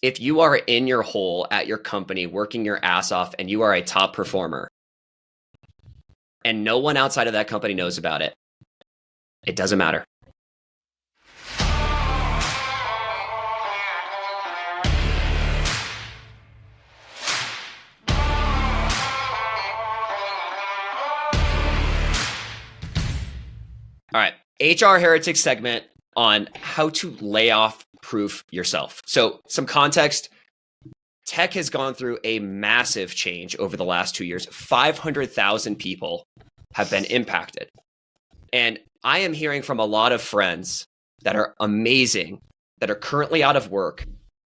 if you are in your hole at your company, working your ass off, and you are a top performer, and no one outside of that company knows about it, it doesn't matter. All right, HR Heretics segment on how to layoff-proof yourself. So some context, tech has gone through a massive change over the last 2 years. 500,000 people have been impacted. And I am hearing from a lot of friends that are amazing, that are currently out of work,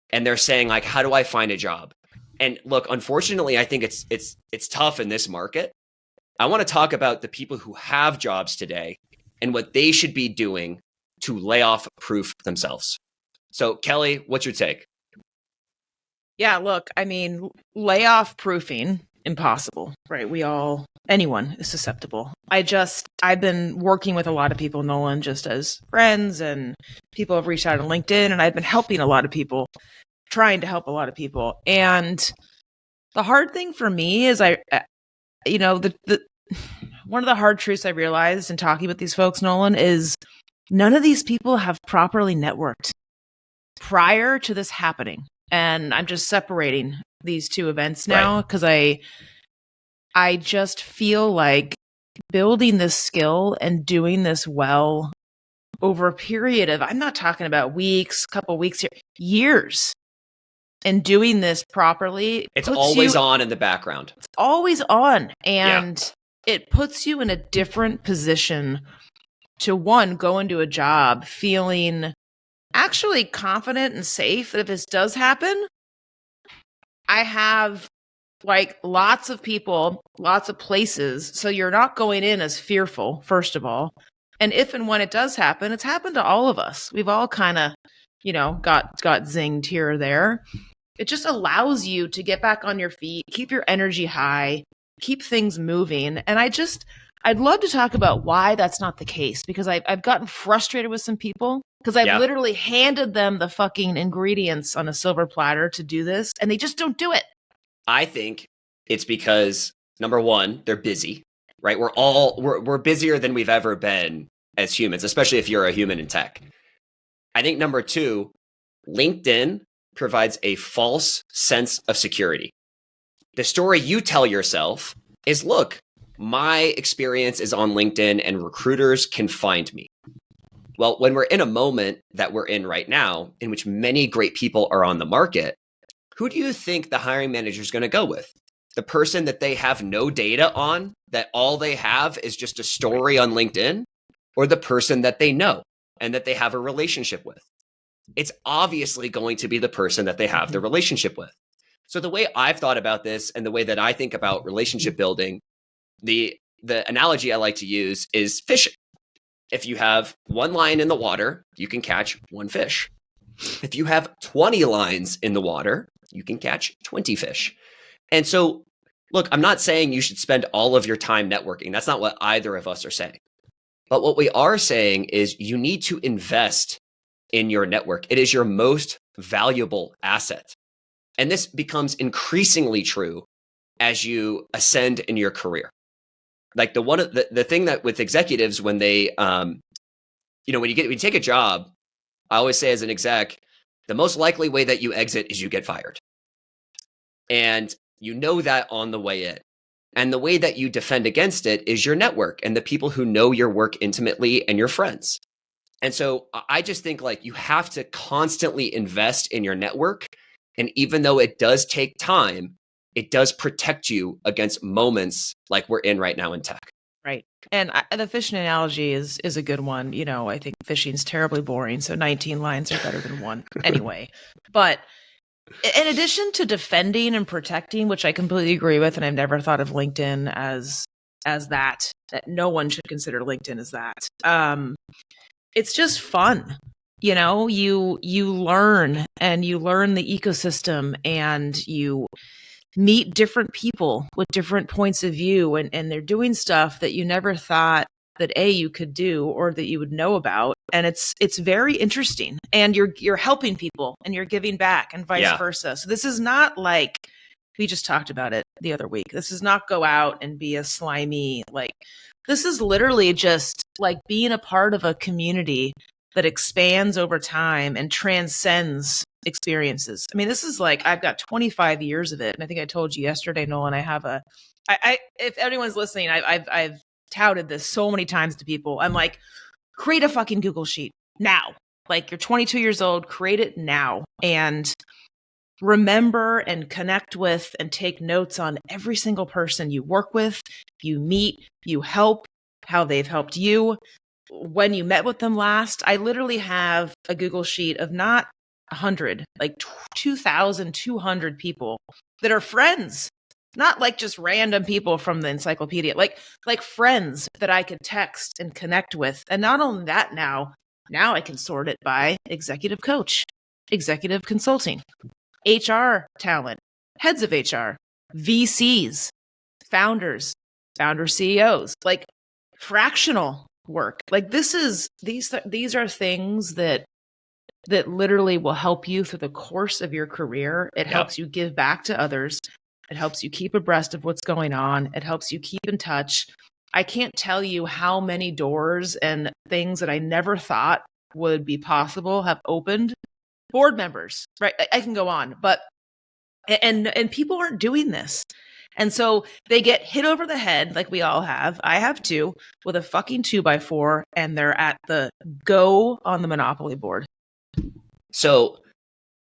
and they're saying, like, how do I find a job? And look, unfortunately, I think it's tough in this market. I want to talk about the people who have jobs today and what they should be doing to layoff-proof themselves. So, Kelli, what's your take? Yeah, look, I mean, layoff proofing, impossible, right? Anyone is susceptible. I've been working with a lot of people, Nolan, just as friends, and people have reached out on LinkedIn, and I've been helping a lot of people, trying to help a lot of people. And the hard thing for me is one of the hard truths I realized in talking with these folks, Nolan, is none of these people have properly networked prior to this happening. And I'm just separating these two events now because I just feel like building this skill and doing this well over a period of, I'm not talking about weeks, couple weeks here, years, and doing this properly. It's always on in the background. It's always on. And it puts you in a different position to, one, go into a job feeling actually confident and safe that if this does happen, I have like lots of people, lots of places. So you're not going in as fearful, first of all. And if and when it does happen, it's happened to all of us. We've all kind of, got zinged here or there. It just allows you to get back on your feet, keep your energy high, keep things moving. And I'd love to talk about why that's not the case, because I've gotten frustrated with some people because I've literally handed them the fucking ingredients on a silver platter to do this, and they just don't do it. I think it's because, number one, they're busy, right? We're busier than we've ever been as humans, especially if you're a human in tech. I think number two, LinkedIn provides a false sense of security. The story you tell yourself is, look, my experience is on LinkedIn and recruiters can find me. Well, when we're in a moment that we're in right now, in which many great people are on the market, who do you think the hiring manager is going to go with? The person that they have no data on, that all they have is just a story on LinkedIn, or the person that they know and that they have a relationship with? It's obviously going to be the person that they have the relationship with. So the way I've thought about this and the way that I think about relationship building, the analogy I like to use is fishing. If you have one line in the water, you can catch one fish. If you have 20 lines in the water, you can catch 20 fish. And so, look, I'm not saying you should spend all of your time networking. That's not what either of us are saying. But what we are saying is you need to invest in your network. It is your most valuable asset. And this becomes increasingly true as you ascend in your career. Like the thing that with executives, when they, when you take a job, I always say as an exec, the most likely way that you exit is you get fired. And you know that on the way in. And the way that you defend against it is your network and the people who know your work intimately and your friends. And so I just think like you have to constantly invest in your network. And even though it does take time, it does protect you against moments like we're in right now in tech. Right. And the fishing analogy is a good one. I think fishing's terribly boring. So 19 lines are better than one anyway. But in addition to defending and protecting, which I completely agree with, and I've never thought of LinkedIn as that no one should consider LinkedIn as that. It's just fun. You learn and you learn the ecosystem and you meet different people with different points of view and they're doing stuff that you never thought that you could do or that you would know about. And it's very interesting. And you're helping people and you're giving back and vice versa. So this is not like, we just talked about it the other week. This is not go out and be a slimy, like, this is literally just like being a part of a community that expands over time and transcends experiences. I mean, this is like, I've got 25 years of it. And I think I told you yesterday, Nolan, I have if anyone's listening, I've touted this so many times to people. I'm like, create a fucking Google Sheet now. Like, you're 22 years old, create it now. And remember and connect with and take notes on every single person you work with, you meet, you help, how they've helped you, when you met with them last. I literally have a Google Sheet of not 100, like 2,200 people that are friends, not like just random people from the encyclopedia, like friends that I could text and connect with. And not only that, now I can sort it by executive coach, executive consulting, HR talent, heads of HR, VCs, founders, founder CEOs, like fractional work. Like, these are things that literally will help you through the course of your career. It helps you give back to others. It helps you keep abreast of what's going on. It helps you keep in touch. I can't tell you how many doors and things that I never thought would be possible have opened. Board members, right? I can go on, but and people aren't doing this. And so they get hit over the head, like we all have. I have too, with a fucking 2x4, and they're at the go on the Monopoly board. So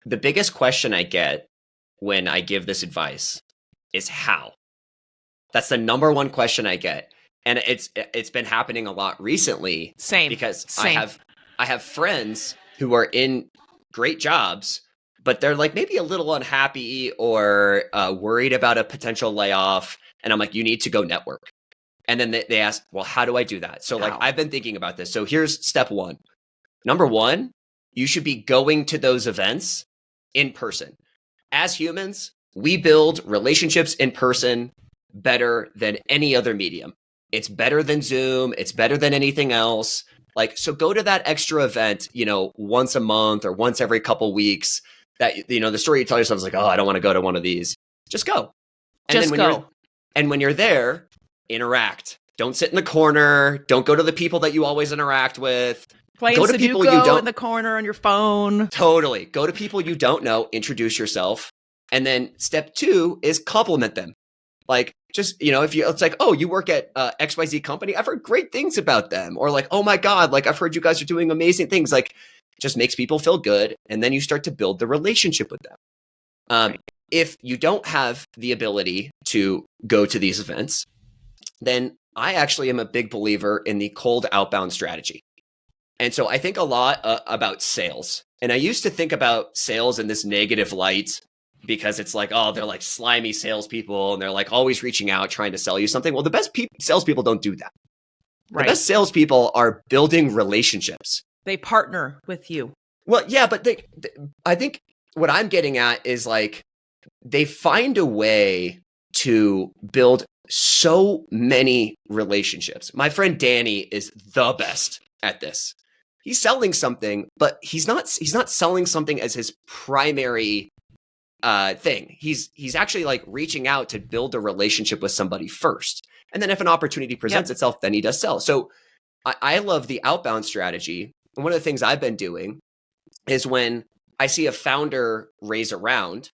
the biggest question I get when I give this advice is how. That's the number one question I get. And it's been happening a lot recently. Same. Because I have friends who are in great jobs, but they're like maybe a little unhappy or worried about a potential layoff. And I'm like, you need to go network. And then they ask, well, how do I do that? So like, I've been thinking about this. So here's step one. Number one, you should be going to those events in person. As humans, we build relationships in person better than any other medium. It's better than Zoom. It's better than anything else. Like, so go to that extra event, once a month or once every couple weeks. That, the story you tell yourself is like, oh, I don't want to go to one of these. Just go. And when you're there, interact. Don't sit in the corner. Don't go to the people that you always interact with. Playing go to people you don't in the corner on your phone. Totally. Go to people you don't know. Introduce yourself. And then step two is compliment them. Like, just, it's like, oh, you work at XYZ company. I've heard great things about them. Or like, oh my God, like I've heard you guys are doing amazing things. Like, just makes people feel good. And then you start to build the relationship with them. If you don't have the ability to go to these events, then I actually am a big believer in the cold outbound strategy. And so I think a lot about sales. And I used to think about sales in this negative light because it's like, oh, they're like slimy salespeople and they're like always reaching out, trying to sell you something. Well, the best salespeople don't do that. Right. The best salespeople are building relationships. They partner with you. Well, yeah, but I think what I'm getting at is like, they find a way to build so many relationships. My friend Danny is the best at this. He's selling something, but he's not selling something as his primary thing. He's actually like reaching out to build a relationship with somebody first. And then if an opportunity presents itself, then he does sell. So I love the outbound strategy. And one of the things I've been doing is when I see a founder raise a round,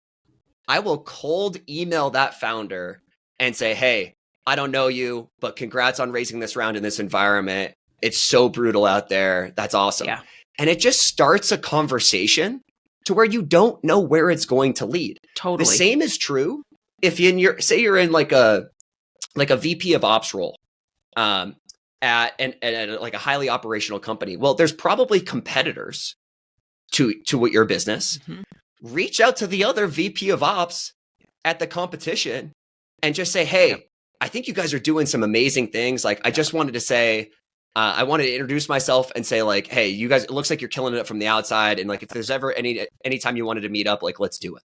I will cold email that founder and say, hey, I don't know you, but congrats on raising this round in this environment. It's so brutal out there. That's awesome. Yeah. And it just starts a conversation to where you don't know where it's going to lead. Totally. The same is true if you're in like a VP of ops role at like a highly operational company. Well, there's probably competitors to your business. Mm-hmm. Reach out to the other VP of ops at the competition and just say, hey, I think you guys are doing some amazing things. Like, I just wanted to say, I wanted to introduce myself and say like, hey, you guys, it looks like you're killing it from the outside. And like, if there's ever any time you wanted to meet up, like, let's do it.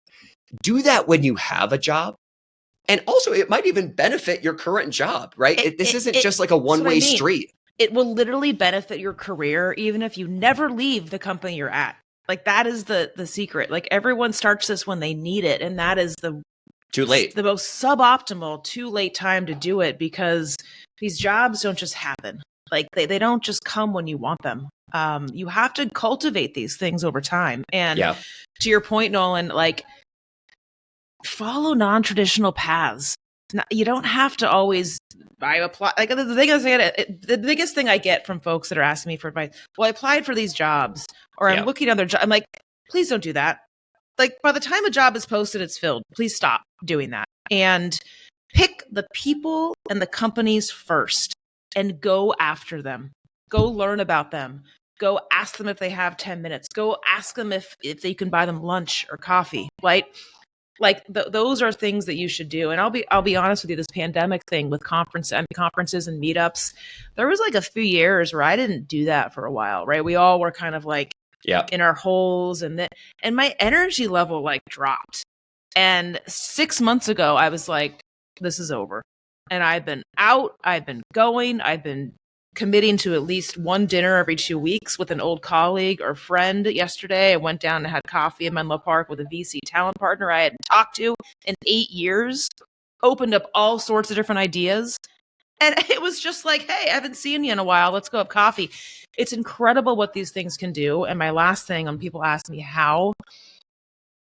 Do that when you have a job. And also it might even benefit your current job, right? This isn't just like a one-way street. it will literally benefit your career even if you never leave the company you're at. Like that is the secret. Like everyone starts this when they need it, and that is too late. The most suboptimal, too late time to do it, because these jobs don't just happen. Like they don't just come when you want them. You have to cultivate these things over time. And to your point, Nolan, like follow non-traditional paths. You don't have to always apply. Like the biggest thing I get from folks that are asking me for advice. Well, I applied for these jobs, or I'm looking at other jobs. I'm like, please don't do that. Like by the time a job is posted, it's filled. Please stop doing that and pick the people and the companies first and go after them. Go learn about them. Go ask them if they have 10 minutes. Go ask them if they can buy them lunch or coffee. Like those are things that you should do. And I'll be honest with you, this pandemic thing with conferences and meetups, there was like a few years where I didn't do that for a while, right? We all were kind of like in our holes, and my energy level like dropped. And 6 months ago, I was like, this is over. And I've been out, I've been going, I've been committing to at least one dinner every 2 weeks with an old colleague or friend. Yesterday, I went down and had coffee in Menlo Park with a VC talent partner I hadn't talked to in 8 years, opened up all sorts of different ideas. And it was just like, hey, I haven't seen you in a while. Let's go have coffee. It's incredible what these things can do. And my last thing, when people ask me how,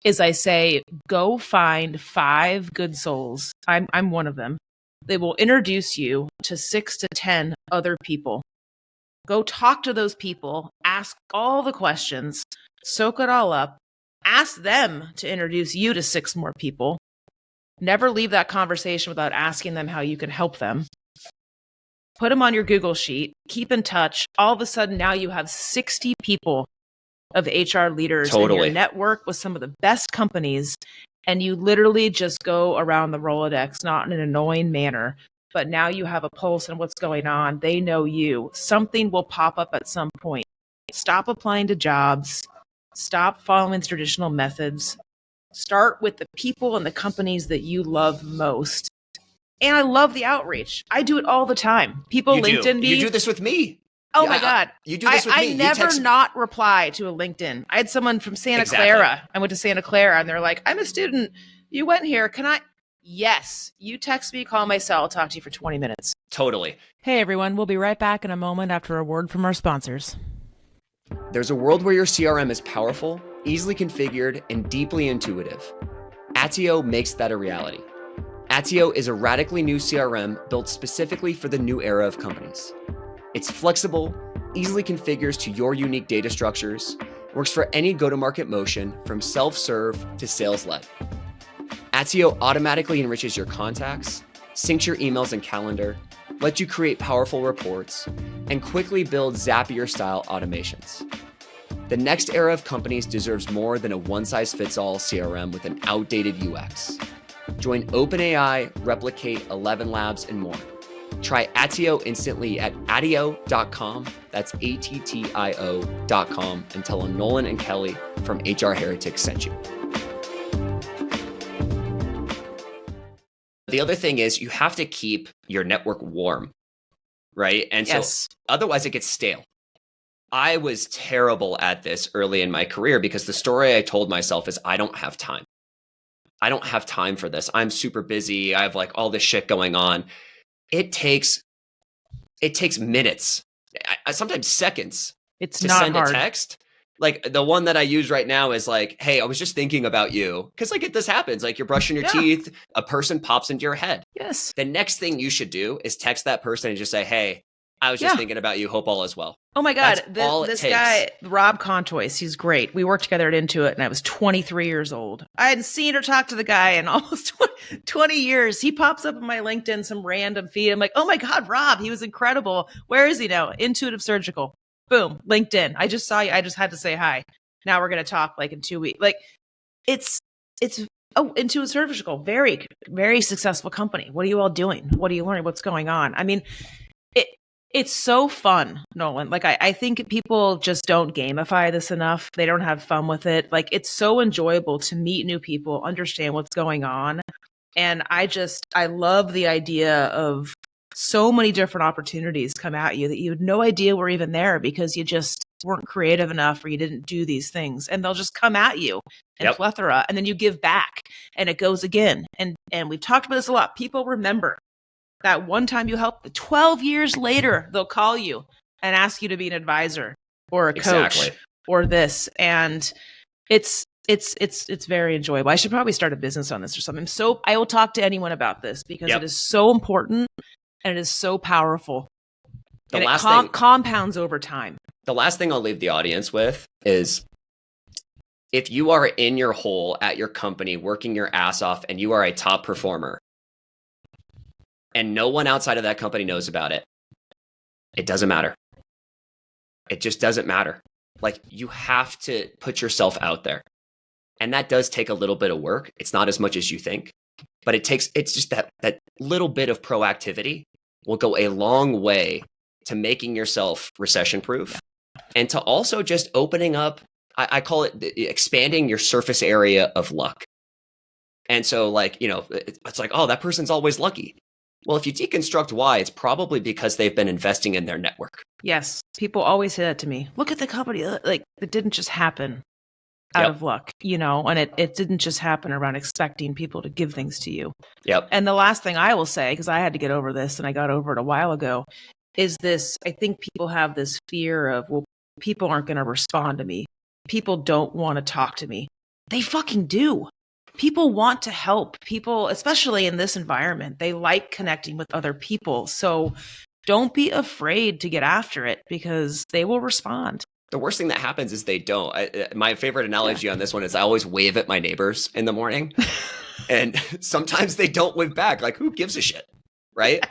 is I say, go find 5 good souls. I'm one of them. They will introduce you to 6 to 10 other people. Go talk to those people, ask all the questions, soak it all up, ask them to introduce you to 6 more people. Never leave that conversation without asking them how you can help them. Put them on your Google sheet, keep in touch. All of a sudden, now you have 60 people of HR leaders in your network with some of the best companies. And you literally just go around the Rolodex, not in an annoying manner, but now you have a pulse on what's going on. They know you. Something will pop up at some point. Stop applying to jobs. Stop following traditional methods. Start with the people and the companies that you love most. And I love the outreach. I do it all the time. People LinkedIn me. You do this with me. Oh my God. You do this with me. I never not reply to a LinkedIn. I had someone from Santa Clara. I went to Santa Clara and they're like, I'm a student. You went here. Can I? Yes. You text me, call my cell, I'll talk to you for 20 minutes. Totally. Hey everyone. We'll be right back in a moment after a word from our sponsors. There's a world where your CRM is powerful, easily configured, and deeply intuitive. Attio makes that a reality. Attio is a radically new CRM built specifically for the new era of companies. It's flexible, easily configures to your unique data structures, works for any go-to-market motion from self-serve to sales-led. Attio automatically enriches your contacts, syncs your emails and calendar, lets you create powerful reports, and quickly build Zapier-style automations. The next era of companies deserves more than a one-size-fits-all CRM with an outdated UX. Join OpenAI, Replicate, 11 Labs, and more. Try Attio instantly at attio.com. That's ATTIO.com, and tell them Nolan and Kelli from HR Heretics sent you. The other thing is you have to keep your network warm, right? And so otherwise it gets stale. I was terrible at this early in my career because the story I told myself is I don't have time. I don't have time for this. I'm super busy. I have like all this shit going on. It takes minutes, sometimes seconds to send a text. Like the one that I use right now is like, hey, I was just thinking about you. Because like this happens, like you're brushing your teeth, a person pops into your head. Yes. The next thing you should do is text that person and just say, hey, I was just thinking about you. Hope all is well. Oh my God. This guy, Rob Contois, he's great. We worked together at Intuit and I was 23 years old. I hadn't seen or talked to the guy in almost 20 years. He pops up in my LinkedIn, some random feed. I'm like, oh my God, Rob, he was incredible. Where is he now? Intuitive Surgical. Boom, LinkedIn. I just saw you. I just had to say hi. Now we're going to talk like in 2 weeks. Like Intuitive Surgical, very, very successful company. What are you all doing? What are you learning? What's going on? I mean, it's so fun, Nolan. Like I think people just don't gamify this enough. They don't have fun with it. Like it's so enjoyable to meet new people, understand what's going on. And I love the idea of so many different opportunities come at you that you had no idea were even there because you just weren't creative enough or you didn't do these things, and they'll just come at you in plethora, and then you give back and it goes again. And we've talked about this a lot. People remember that one time you helped. 12 years later, they'll call you and ask you to be an advisor or a coach or this. And it's very enjoyable. I should probably start a business on this or something. So I will talk to anyone about this because it is so important and it is so powerful. And it compounds over time. The last thing I'll leave the audience with is, if you are in your hole at your company, working your ass off, and you are a top performer, and no one outside of that company knows about it, it doesn't matter. It just doesn't matter. Like, you have to put yourself out there. And that does take a little bit of work. It's not as much as you think, but it's just that little bit of proactivity will go a long way to making yourself recession-proof, and to also just opening up, I call it expanding your surface area of luck. And so, like, it's like, oh, that person's always lucky. Well, if you deconstruct why, it's probably because they've been investing in their network. Yes. People always say that to me. Look at the company. Like, it didn't just happen out of luck, and it didn't just happen around expecting people to give things to you. Yep. And the last thing I will say, because I had to get over this and I got over it a while ago, is this: I think people have this fear of, well, people aren't going to respond to me. People don't want to talk to me. They fucking do. People want to help. People, especially in this environment, they like connecting with other people. So don't be afraid to get after it because they will respond. The worst thing that happens is they don't. My favorite analogy on this one is I always wave at my neighbors in the morning. And sometimes they don't wave back. Like, who gives a shit? Right?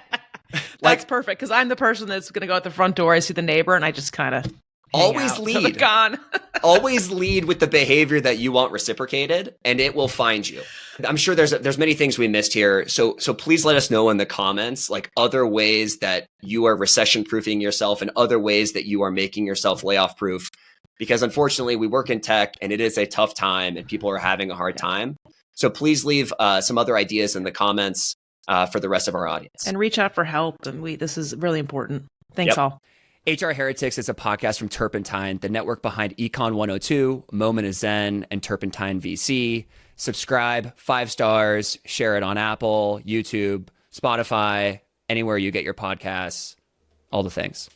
That's perfect, because I'm the person that's going to go out the front door. I see the neighbor and I just kind of always lead. Always lead with the behavior that you want reciprocated, and it will find you. I'm sure there's many things we missed here. So please let us know in the comments, like, other ways that you are recession proofing yourself and other ways that you are making yourself layoff proof. Because unfortunately, we work in tech and it is a tough time and people are having a hard time. So please leave some other ideas in the comments for the rest of our audience. And reach out for help. And this is really important. Thanks all. HR Heretics is a podcast from Turpentine, the network behind Econ 102, Moment of Zen, and Turpentine VC. Subscribe, 5 stars, share it on Apple, YouTube, Spotify, anywhere you get your podcasts, all the things.